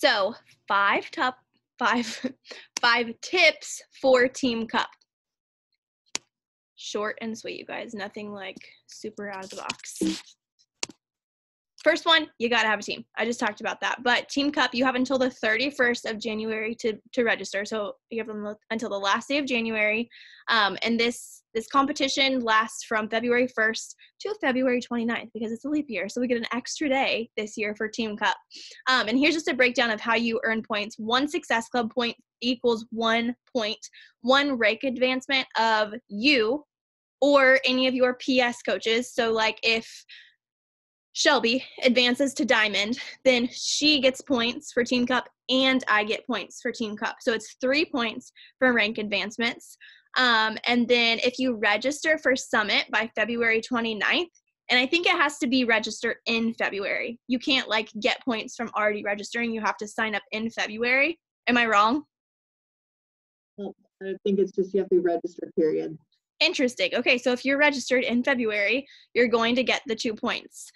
So five five tips for Team Cup. Short and sweet, you guys. Nothing like super out of the box. First one, you got to have a team. I just talked about that. But Team Cup, you have until the 31st of January to register. So you have until the last day of January. And this competition lasts from February 1st to February 29th because it's a leap year. So we get an extra day this year for Team Cup. And here's just a breakdown of how you earn points. 1 Success Club point equals 1 point. 1 rank advancement of you or any of your PS coaches. So like if Shelby advances to Diamond, then she gets points for Team Cup and I get points for Team Cup. So it's 3 points for rank advancements. And then if you register for Summit by February 29th, and I think it has to be registered in February. You can't like get points from already registering. You have to sign up in February. Am I wrong? I think it's just you have to be registered, period. Interesting. Okay, so if you're registered in February, you're going to get the 2 points.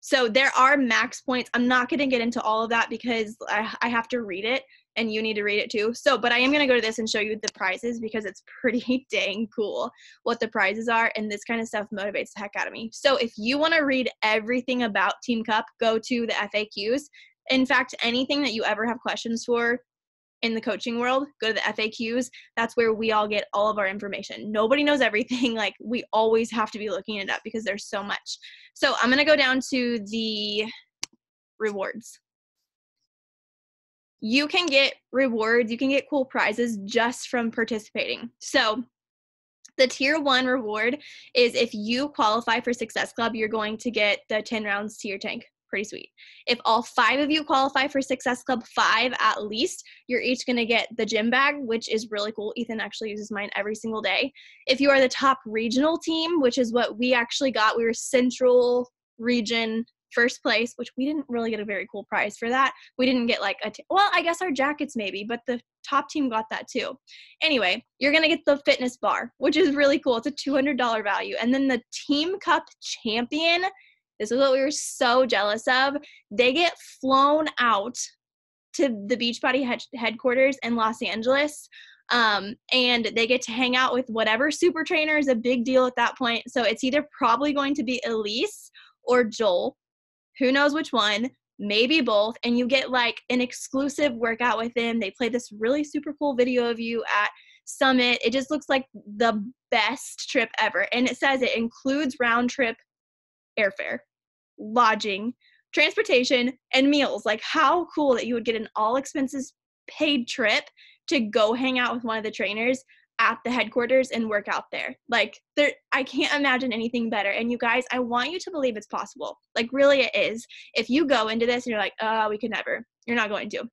So there are max points. I'm not going to get into all of that because I have to read it and you need to read it too. So, but I am going to go to this and show you the prizes because it's pretty dang cool what the prizes are, and this kind of stuff motivates the heck out of me. So if you want to read everything about Team Cup, go to the FAQs. In fact, anything that you ever have questions for in the coaching world, go to the FAQs. That's where we all get all of our information. Nobody knows everything. Like we always have to be looking it up because there's so much. So I'm going to go down to the rewards. You can get rewards. You can get cool prizes just from participating. So the tier 1 reward is if you qualify for Success Club, you're going to get the 10 rounds to your tank. Pretty sweet. If all 5 of you qualify for Success Club 5 at least, you're each going to get the gym bag, which is really cool. Ethan actually uses mine every single day. If you are the top regional team, which is what we actually got, we were Central Region first place, which we didn't really get a very cool prize for that. We didn't get like well, I guess our jackets maybe, but the top team got that too. Anyway, you're going to get the fitness bar, which is really cool. It's a $200 value. And then the Team Cup champion, this is what we were so jealous of. They get flown out to the Beachbody headquarters in Los Angeles, and they get to hang out with whatever super trainer is a big deal at that point. So it's either probably going to be Elise or Joel. Who knows which one? Maybe both. And you get like an exclusive workout with them. They play this really super cool video of you at Summit. It just looks like the best trip ever. And it says it includes round trip airfare, lodging, transportation, and meals. Like how cool that you would get an all expenses paid trip to go hang out with one of the trainers at the headquarters and work out there. Like I can't imagine anything better. And you guys, I want you to believe it's possible. Like really it is. If you go into this and you're like, oh, we could never, you're not going to.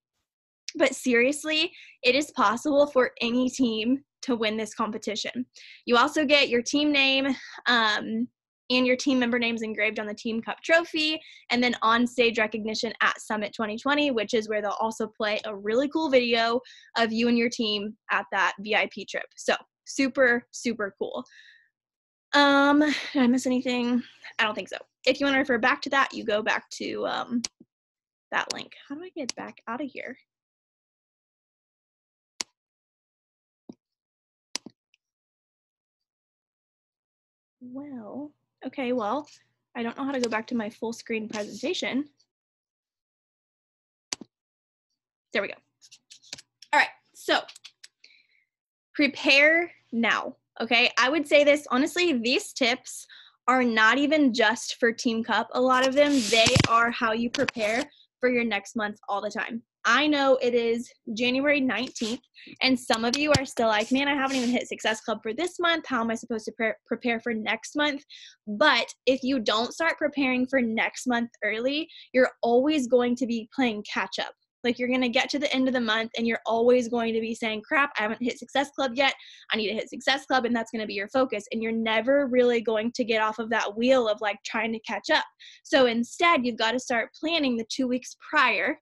But seriously, it is possible for any team to win this competition. You also get your team name, and your team member names engraved on the Team Cup trophy, and then on-stage recognition at Summit 2020, which is where they'll also play a really cool video of you and your team at that VIP trip. So super, super cool. Did I miss anything? I don't think so. If you want to refer back to that, you go back to that link. How do I get back out of here? Well, okay, well, I don't know how to go back to my full screen presentation. There we go. All right, so prepare now, okay? I would say this, honestly, these tips are not even just for Team Cup. A lot of them, they are how you prepare for your next month all the time. I know it is January 19th, and some of you are still like, man, I haven't even hit Success Club for this month. How am I supposed to prepare for next month? But if you don't start preparing for next month early, you're always going to be playing catch up. Like you're going to get to the end of the month and you're always going to be saying, crap, I haven't hit Success Club yet. I need to hit Success Club, and that's going to be your focus. And you're never really going to get off of that wheel of like trying to catch up. So instead, you've got to start planning the 2 weeks prior,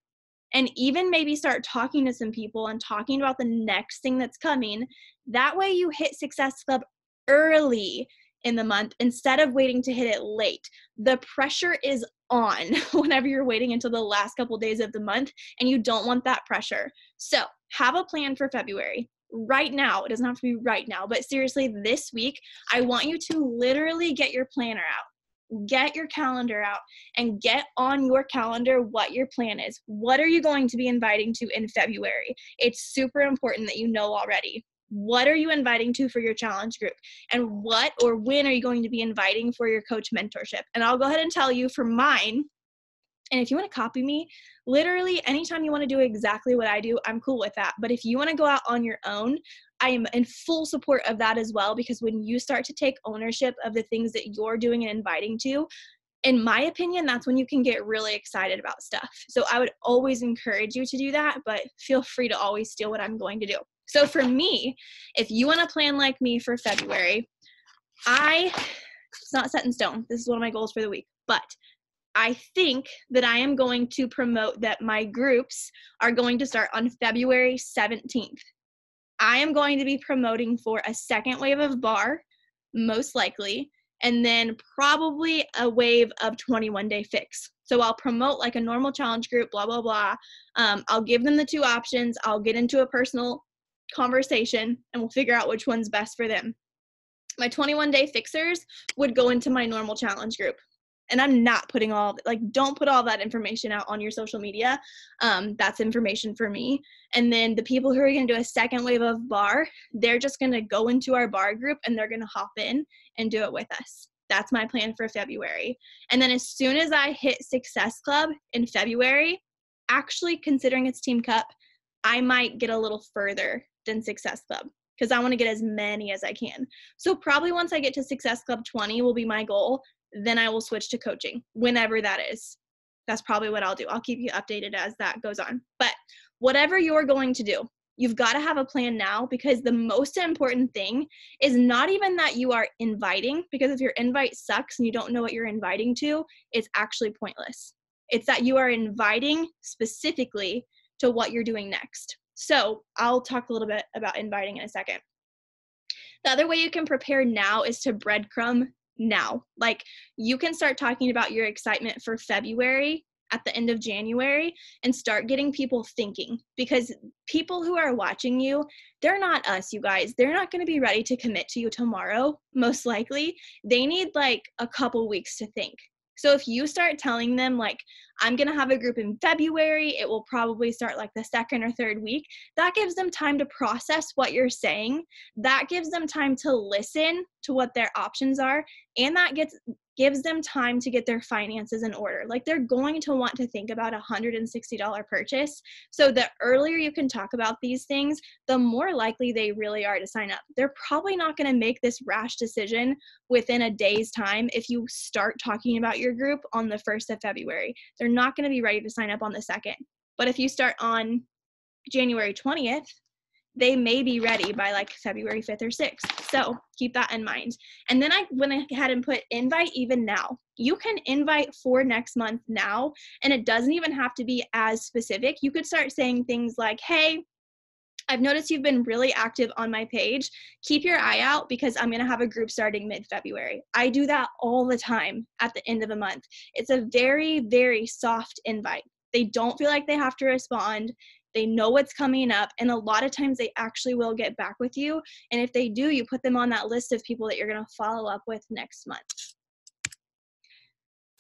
and even maybe start talking to some people and talking about the next thing that's coming. That way you hit Success Club early. in the month instead of waiting to hit it late. The pressure is on whenever you're waiting until the last couple days of the month, and you don't want that pressure. So have a plan for February. Right now, it doesn't have to be right now, but seriously, this week, I want you to literally get your planner out, get your calendar out, and get on your calendar what your plan is. What are you going to be inviting to in February? It's super important that you know already. What are you inviting to for your challenge group? And what or when are you going to be inviting for your coach mentorship? And I'll go ahead and tell you for mine, and if you want to copy me, literally anytime you want to do exactly what I do, I'm cool with that. But if you want to go out on your own, I am in full support of that as well, because when you start to take ownership of the things that you're doing and inviting to, in my opinion, that's when you can get really excited about stuff. So I would always encourage you to do that, but feel free to always steal what I'm going to do. So for me, if you want to plan like me for February, it's not set in stone. This is one of my goals for the week, but I think that I am going to promote that my groups are going to start on February 17th. I am going to be promoting for a second wave of bar, most likely, and then probably a wave of 21-day fix. So I'll promote like a normal challenge group, blah, blah, blah. I'll give them the two options. I'll get into a personal conversation and we'll figure out which one's best for them. My 21-day fixers would go into my normal challenge group. And I'm not putting don't put all that information out on your social media. That's information for me. And then the people who are going to do a second wave of bar, they're just going to go into our bar group and they're going to hop in and do it with us. That's my plan for February. And then as soon as I hit Success Club in February, actually considering it's Team Cup, I might get a little further than Success Club because I want to get as many as I can. So probably once I get to Success Club 20 will be my goal. Then I will switch to coaching whenever that is. That's probably what I'll do. I'll keep you updated as that goes on. But whatever you're going to do, you've got to have a plan now, because the most important thing is not even that you are inviting, because if your invite sucks and you don't know what you're inviting to, it's actually pointless. It's that you are inviting specifically to what you're doing next. So I'll talk a little bit about inviting in a second. The other way you can prepare now is to breadcrumb now. Like, you can start talking about your excitement for February at the end of January and start getting people thinking, because people who are watching you, they're not us, you guys. They're not going to be ready to commit to you tomorrow, most likely. They need like a couple weeks to think. So if you start telling them like, I'm going to have a group in February, it will probably start like the second or third week, that gives them time to process what you're saying. That gives them time to listen to what their options are. And that gives them time to get their finances in order. Like, they're going to want to think about a $160 purchase. So the earlier you can talk about these things, the more likely they really are to sign up. They're probably not going to make this rash decision within a day's time if you start talking about your group on the 1st of February. They're not going to be ready to sign up on the 2nd. But if you start on January 20th, they may be ready by like February 5th or 6th. So keep that in mind. And then I went ahead and put invite even now. You can invite for next month now, and it doesn't even have to be as specific. You could start saying things like, hey, I've noticed you've been really active on my page. Keep your eye out because I'm going to have a group starting mid-February. I do that all the time at the end of a month. It's a very, very soft invite. They don't feel like they have to respond. They know what's coming up, and a lot of times they actually will get back with you. And if they do, you put them on that list of people that you're going to follow up with next month.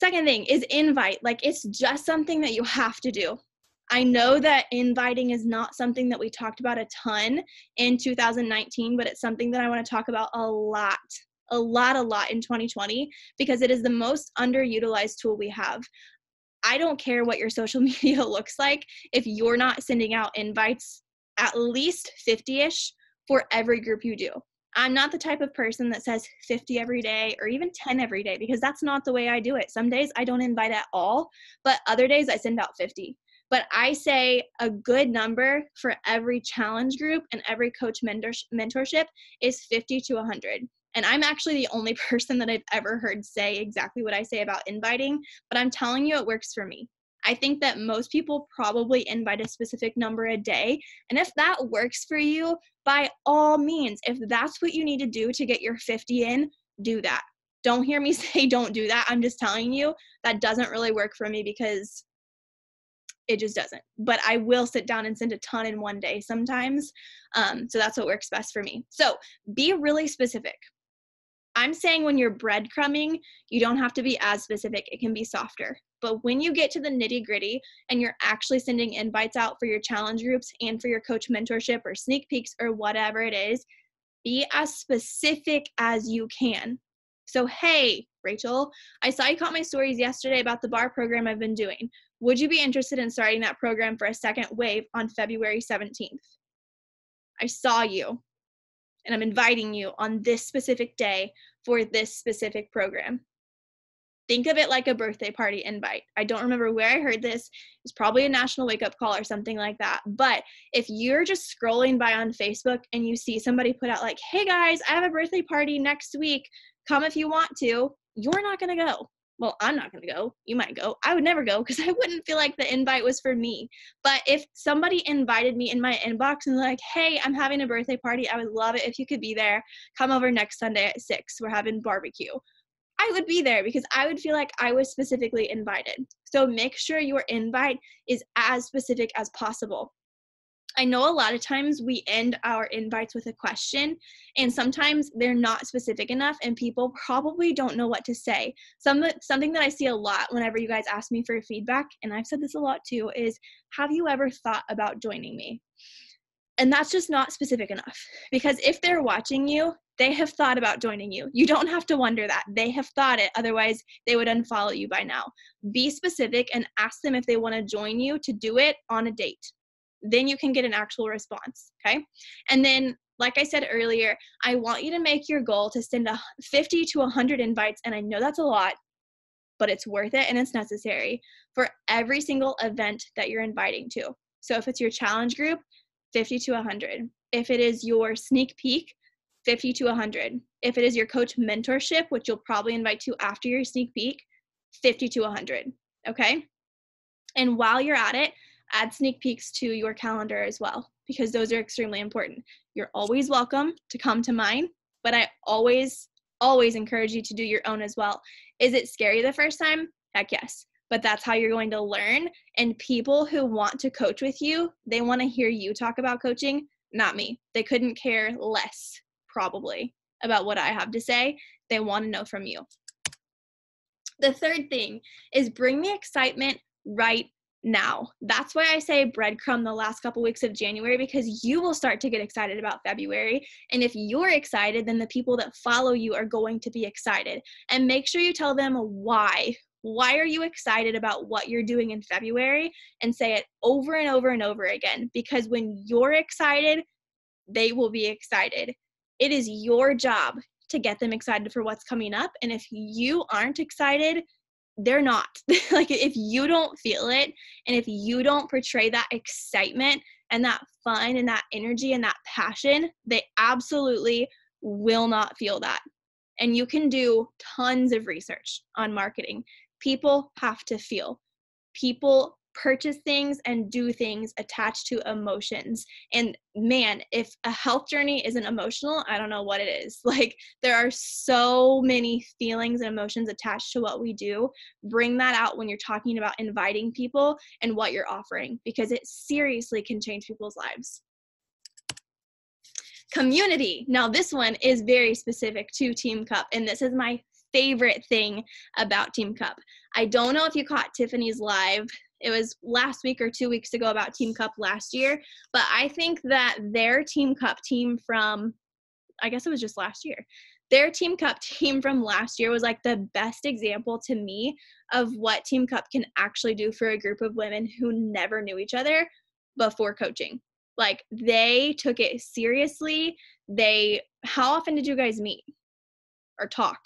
Second thing is invite. Like, it's just something that you have to do. I know that inviting is not something that we talked about a ton in 2019, but it's something that I want to talk about a lot in 2020, because it is the most underutilized tool we have. I don't care what your social media looks like if you're not sending out invites at least 50-ish for every group you do. I'm not the type of person that says 50 every day or even 10 every day, because that's not the way I do it. Some days I don't invite at all, but other days I send out 50. But I say a good number for every challenge group and every coach mentorship is 50 to 100. And I'm actually the only person that I've ever heard say exactly what I say about inviting, but I'm telling you it works for me. I think that most people probably invite a specific number a day. And if that works for you, by all means, if that's what you need to do to get your 50 in, do that. Don't hear me say don't do that. I'm just telling you that doesn't really work for me because it just doesn't. But I will sit down and send a ton in one day sometimes. So that's what works best for me. So be really specific. I'm saying when you're breadcrumbing, you don't have to be as specific. It can be softer. But when you get to the nitty gritty and you're actually sending invites out for your challenge groups and for your coach mentorship or sneak peeks or whatever it is, be as specific as you can. So, hey, Rachel, I saw you caught my stories yesterday about the bar program I've been doing. Would you be interested in starting that program for a second wave on February 17th? I saw you, and I'm inviting you on this specific day for this specific program. Think of it like a birthday party invite. I don't remember where I heard this. It's probably a national wake-up call or something like that. But if you're just scrolling by on Facebook and you see somebody put out like, hey guys, I have a birthday party next week. Come if you want to. You're not going to go. Well, I'm not going to go. You might go. I would never go because I wouldn't feel like the invite was for me. But if somebody invited me in my inbox and like, hey, I'm having a birthday party. I would love it if you could be there. Come over next Sunday at 6. We're having barbecue. I would be there because I would feel like I was specifically invited. So make sure your invite is as specific as possible. I know a lot of times we end our invites with a question, and sometimes they're not specific enough and people probably don't know what to say. Something that I see a lot whenever you guys ask me for feedback, and I've said this a lot too, is have you ever thought about joining me? And that's just not specific enough, because if they're watching you, they have thought about joining you. You don't have to wonder that. They have thought it. Otherwise, they would unfollow you by now. Be specific and ask them if they want to join you to do it on a date. Then you can get an actual response, okay? And then, like I said earlier, I want you to make your goal to send 50 to 100 invites, and I know that's a lot, but it's worth it and it's necessary for every single event that you're inviting to. So if it's your challenge group, 50 to 100. If it is your sneak peek, 50 to 100. If it is your coach mentorship, which you'll probably invite to after your sneak peek, 50 to 100, okay? And while you're at it, add sneak peeks to your calendar as well, because those are extremely important. You're always welcome to come to mine, but I always encourage you to do your own as well. Is it scary the first time? Heck yes. But that's how you're going to learn. And people who want to coach with you, they want to hear you talk about coaching, not me. They couldn't care less, probably, about what I have to say. They want to know from you. The third thing is bring the excitement right now. That's why I say breadcrumb the last couple weeks of January, because you will start to get excited about February. And if you're excited, then the people that follow you are going to be excited. And make sure you tell them why. Why are you excited about what you're doing in February? And say it over and over and over again, because when you're excited, they will be excited. It is your job to get them excited for what's coming up. And if you aren't excited, they're not. Like, if you don't feel it, and if you don't portray that excitement and that fun and that energy and that passion, they absolutely will not feel that. And you can do tons of research on marketing. People have to feel. People purchase things and do things attached to emotions. And man, if a health journey isn't emotional, I don't know what it is. Like, there are so many feelings and emotions attached to what we do. Bring that out when you're talking about inviting people and what you're offering, because it seriously can change people's lives. Community. Now, this one is very specific to Team Cup, and this is my favorite thing about Team Cup. I don't know if you caught Tiffany's live. It was last week or 2 weeks ago about Team Cup last year, but I think that their Team Cup team from, I guess it was just last year, their Team Cup team from last year was like the best example to me of what Team Cup can actually do for a group of women who never knew each other before coaching. Like, they took it seriously. How often did you guys meet or talk?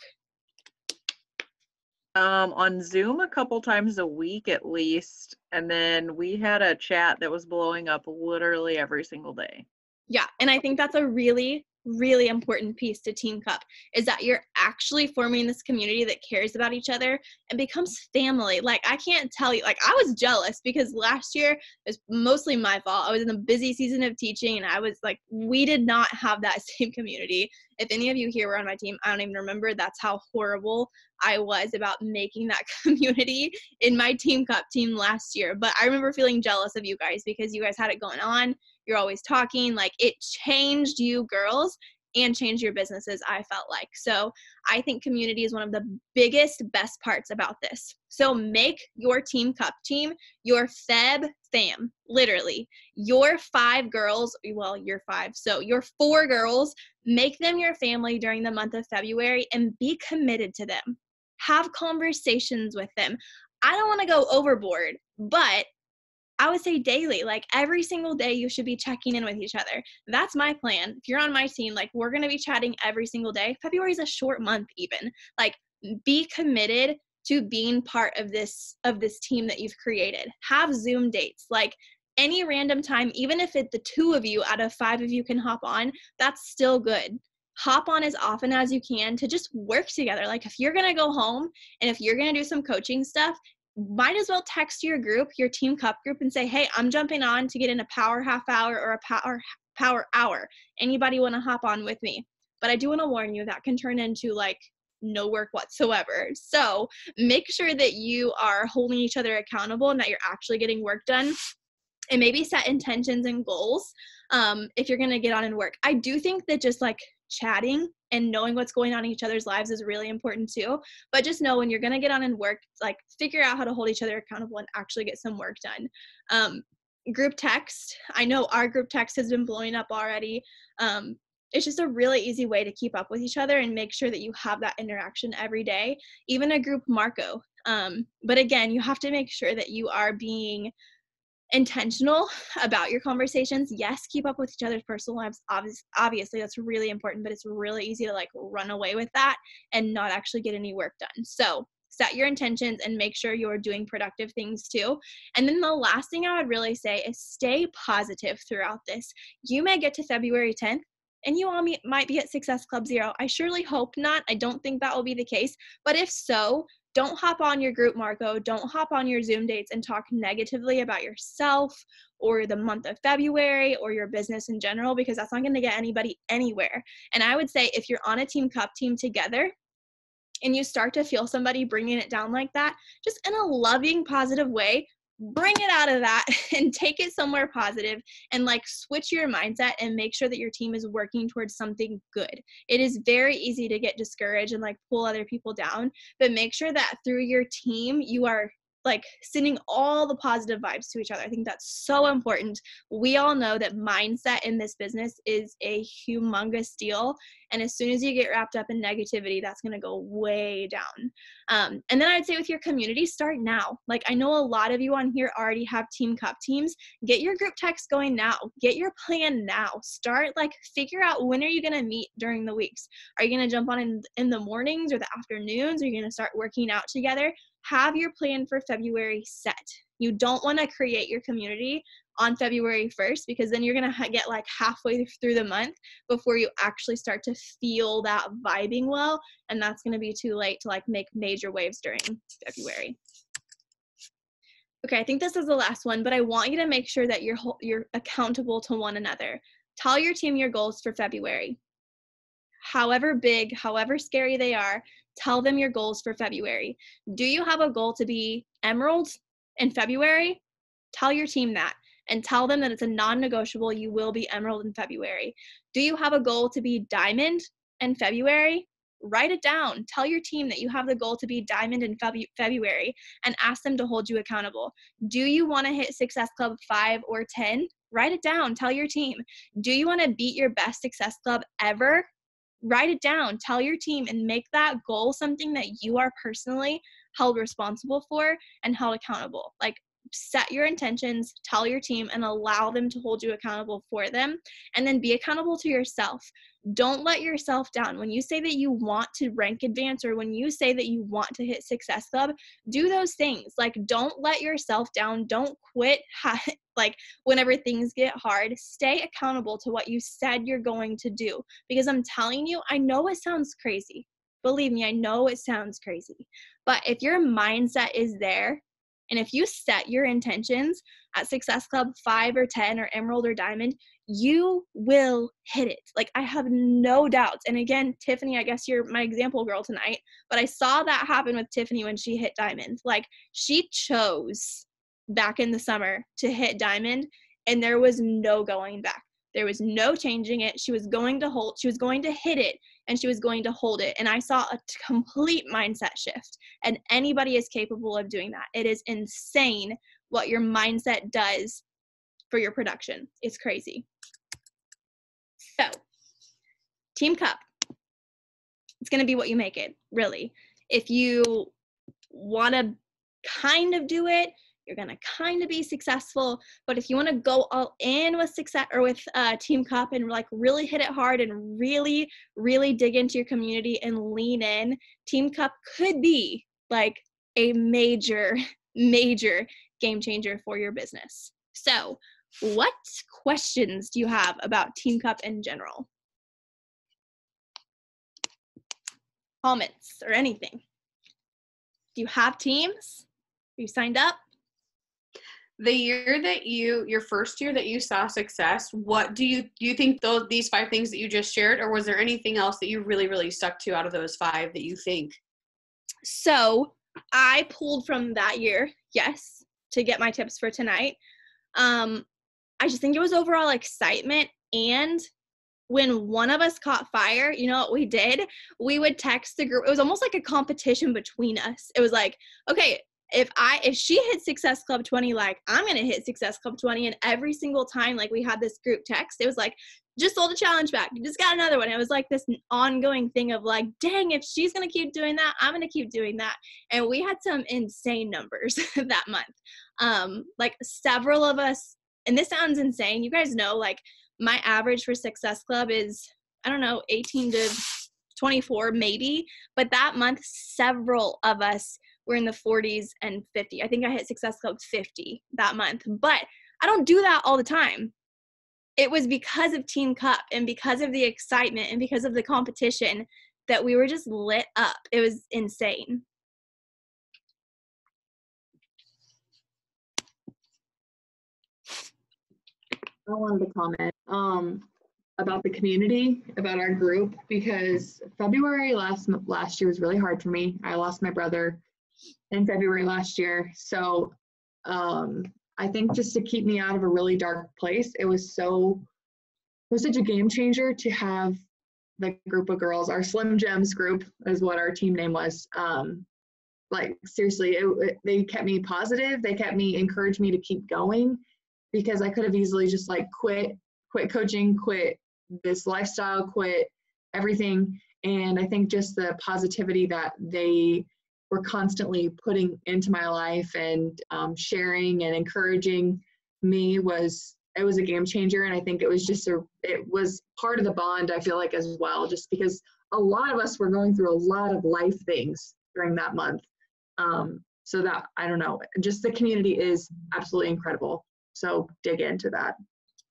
On Zoom a couple times a week at least, and then we had a chat that was blowing up literally every single day. Yeah, and I think that's a really, really important piece to Team Cup, is that you're actually forming this community that cares about each other and becomes family. Like, I can't tell you, like, I was jealous because last year was mostly my fault. I was in a busy season of teaching, and I was like, we did not have that same community If any of you here were on my team, I don't even remember. That's how horrible I was about making that community in my team cup team last year. But I remember feeling jealous of you guys because you guys had it going on. You're always talking. Like, it changed you girls and change your businesses, I felt like. So I think community is one of the biggest, best parts about this. So make your team cup team your Feb fam, literally. Your 5 girls, well, you're 5, so your 4 girls, make them your family during the month of February and be committed to them. Have conversations with them. I don't want to go overboard, but I would say daily, like every single day you should be checking in with each other. That's my plan. If you're on my team, like we're going to be chatting every single day. February is a short month even. Like, be committed to being part of this team that you've created. Have Zoom dates, like any random time, even if the 2 of you out of 5 of you can hop on, that's still good. Hop on as often as you can to just work together. Like, if you're going to go home and if you're going to do some coaching stuff, might as well text your group, your team cup group, and say, hey, I'm jumping on to get in a power half hour or a power hour. Anybody want to hop on with me? But I do want to warn you, that can turn into like no work whatsoever. So make sure that you are holding each other accountable and that you're actually getting work done. And maybe set intentions and goals if you're going to get on and work. I do think that just like chatting and knowing what's going on in each other's lives is really important too. But just know when you're going to get on and work, like figure out how to hold each other accountable and actually get some work done. Group text. I know our group text has been blowing up already. It's just a really easy way to keep up with each other and make sure that you have that interaction every day, even a group Marco. But again, you have to make sure that you are being intentional about your conversations. Yes, keep up with each other's personal lives. Obviously, that's really important, but it's really easy to like run away with that and not actually get any work done. So set your intentions and make sure you're doing productive things too. And then the last thing I would really say is stay positive throughout this. You may get to February 10th and you all might be at Success Club Zero. I surely hope not. I don't think that will be the case. But if so, don't hop on your group Marco. Don't hop on your Zoom dates and talk negatively about yourself or the month of February or your business in general, because that's not going to get anybody anywhere. And I would say if you're on a team cup team together and you start to feel somebody bringing it down like that, just in a loving, positive way, bring it out of that and take it somewhere positive and like switch your mindset and make sure that your team is working towards something good. It is very easy to get discouraged and like pull other people down, but make sure that through your team, you are like sending all the positive vibes to each other. I think that's so important. We all know that mindset in this business is a humongous deal. And as soon as you get wrapped up in negativity, that's going to go way down. And then I'd say with your community, start now. Like, I know a lot of you on here already have team cup teams. Get your group text going now. Get your plan now. Start, like, figure out when are you going to meet during the weeks. Are you going to jump on in the mornings or the afternoons? Are you going to start working out together? Have your plan for February set. You don't want to create your community on February 1st, because then you're going to get like halfway through the month before you actually start to feel that vibing well. And that's going to be too late to like make major waves during February. Okay, I think this is the last one, but I want you to make sure that you're accountable to one another. Tell your team your goals for February. However big, however scary they are, tell them your goals for February. Do you have a goal to be emerald in February? Tell your team that and tell them that it's a non-negotiable. You will be emerald in February. Do you have a goal to be diamond in February? Write it down. Tell your team that you have the goal to be diamond in February and ask them to hold you accountable. Do you want to hit Success Club 5 or 10? Write it down. Tell your team. Do you want to beat your best Success Club ever? Write it down, tell your team, and make that goal something that you are personally held responsible for and held accountable. Like, set your intentions, tell your team, and allow them to hold you accountable for them. And then be accountable to yourself. Don't let yourself down. When you say that you want to rank advance, or when you say that you want to hit Success Club, do those things. Like, don't let yourself down. Don't quit. Like, whenever things get hard, stay accountable to what you said you're going to do. Because I'm telling you, I know it sounds crazy. Believe me, I know it sounds crazy. But if your mindset is there, And if you set your intentions at Success Club 5 or 10 or Emerald or Diamond, you will hit it. Like, I have no doubts. And again, Tiffany, I guess you're my example girl tonight, but I saw that happen with Tiffany when she hit Diamond. Like, she chose back in the summer to hit Diamond, and there was no going back. There was no changing it. She was going to hit it, and she was going to hold it. And I saw a complete mindset shift, and anybody is capable of doing that. It is insane what your mindset does for your production. It's crazy. So, Team Cup. It's going to be what you make it, really. If you want to kind of do it, you're going to kind of be successful. But if you want to go all in with success or with Team Cup and like really hit it hard and really, really dig into your community and lean in, Team Cup could be like a major, major game changer for your business. So, what questions do you have about Team Cup in general? Comments or anything? Do you have teams? Are you signed up? The year that your first year that you saw success, what do you think these 5 things that you just shared, or was there anything else that you really, really stuck to out of those 5 that you think? So I pulled from that year, yes, to get my tips for tonight. I just think it was overall excitement, and when one of us caught fire, you know what we did? We would text the group. It was almost like a competition between us. It was like, okay, if she hit Success Club 20, like, I'm going to hit Success Club 20. And every single time, like, we had this group text, it was like, just sold a challenge back. You just got another one. It was like this ongoing thing of like, dang, if she's going to keep doing that, I'm going to keep doing that. And we had some insane numbers that month. Like several of us, and this sounds insane. You guys know, like, my average for Success Club is, I don't know, 18 to 24 maybe. But that month, several of us were in the 40s and 50. I think I hit Success Club 50 that month. But I don't do that all the time. It was because of Team Cup and because of the excitement and because of the competition that we were just lit up. It was insane. I wanted to comment about the community, about our group, because February last year was really hard for me. I lost my brother in February last year. So I think just to keep me out of a really dark place, it was such a game changer to have the group of girls. Our Slim Gems group is what our team name was. Like, seriously, they kept me positive. They encouraged me to keep going, because I could have easily just like quit coaching, quit this lifestyle, quit everything. And I think just the positivity that they were constantly putting into my life and sharing and encouraging me was a game changer. And I think it was part of the bond, I feel like, as well, just because a lot of us were going through a lot of life things during that month. So that, I don't know, just the community is absolutely incredible. So dig into that.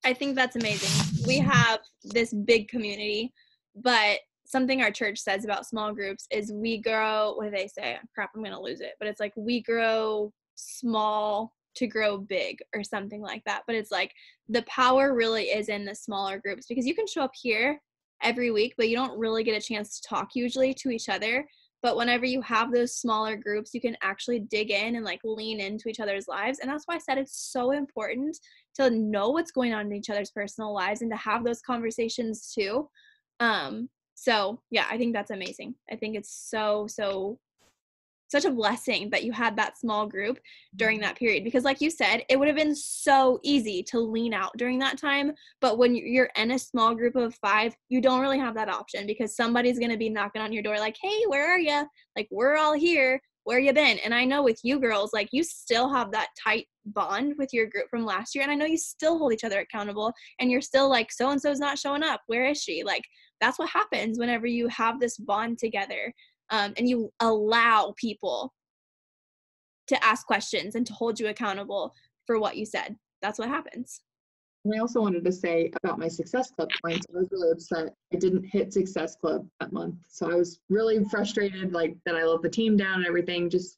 I think that's amazing. We have this big community, but something our church says about small groups is we grow, what do they say? Crap, I'm going to lose it. But it's like we grow small to grow big or something like that. But it's like the power really is in the smaller groups, because you can show up here every week, but you don't really get a chance to talk usually to each other. But whenever you have those smaller groups, you can actually dig in and like lean into each other's lives. And that's why I said it's so important to know what's going on in each other's personal lives and to have those conversations too. So yeah, I think that's amazing. I think it's such a blessing that you had that small group during that period, because like you said, it would have been so easy to lean out during that time. But when you're in a small group of 5, you don't really have that option, because somebody's going to be knocking on your door like, hey, where are you? Like, we're all here. Where you been? And I know with you girls, like, you still have that tight bond with your group from last year. And I know you still hold each other accountable, and you're still like, so-and-so's not showing up. Where is she? Like, that's what happens whenever you have this bond together. And you allow people to ask questions and to hold you accountable for what you said. That's what happens. And I also wanted to say about my Success Club points, I was really upset I didn't hit Success Club that month. So I was really frustrated, like, that I let the team down and everything. Just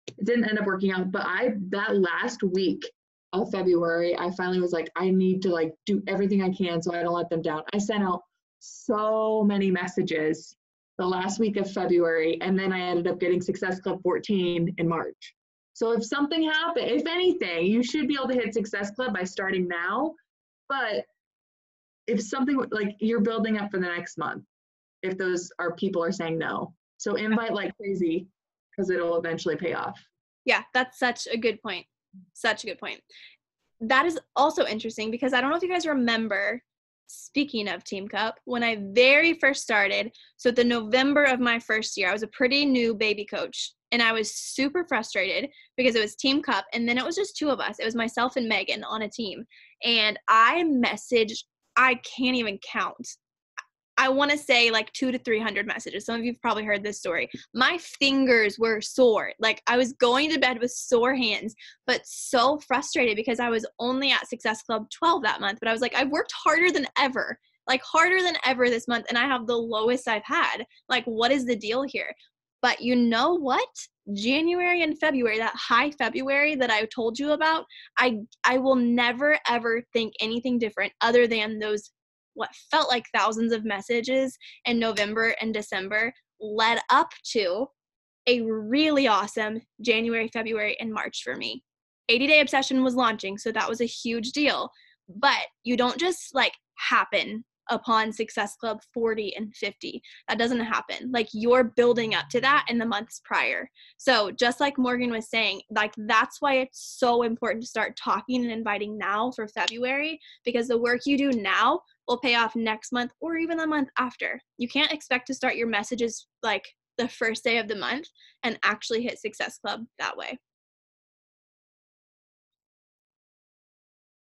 It didn't end up working out, but that last week of February, I finally was like, I need to like do everything I can so I don't let them down. I sent out so many messages the last week of February, and then I ended up getting Success Club 14 in March. So if something happened, if anything, you should be able to hit Success Club by starting now. But if something like you're building up for the next month, if those are people are saying no. So invite like crazy because it'll eventually pay off. Yeah, that's such a good point. Such a good point. That is also interesting because I don't know if you guys remember, speaking of Team Cup, when I very first started, so the November of my first year, I was a pretty new baby coach, and I was super frustrated because it was Team Cup, and then it was just two of us. It was myself and Megan on a team, and I messaged, I can't even count. I want to say like 200 to 300 messages. Some of you've probably heard this story. My fingers were sore. Like I was going to bed with sore hands, but so frustrated because I was only at Success Club 12 that month. But I was like, I've worked harder than ever, like harder than ever this month. And I have the lowest I've had. Like, what is the deal here? But you know what? January and February, that high February that I told you about, I will never, ever think anything different other than those what felt like thousands of messages in November and December led up to a really awesome January, February, and March for me. 80-Day Obsession was launching, so that was a huge deal. But you don't just like happen upon Success Club 40 and 50. That doesn't happen. Like you're building up to that in the months prior. So just like Morgan was saying, like that's why it's so important to start talking and inviting now for February, because the work you do now will pay off next month or even the month after. You can't expect to start your messages like the first day of the month and actually hit Success Club that way.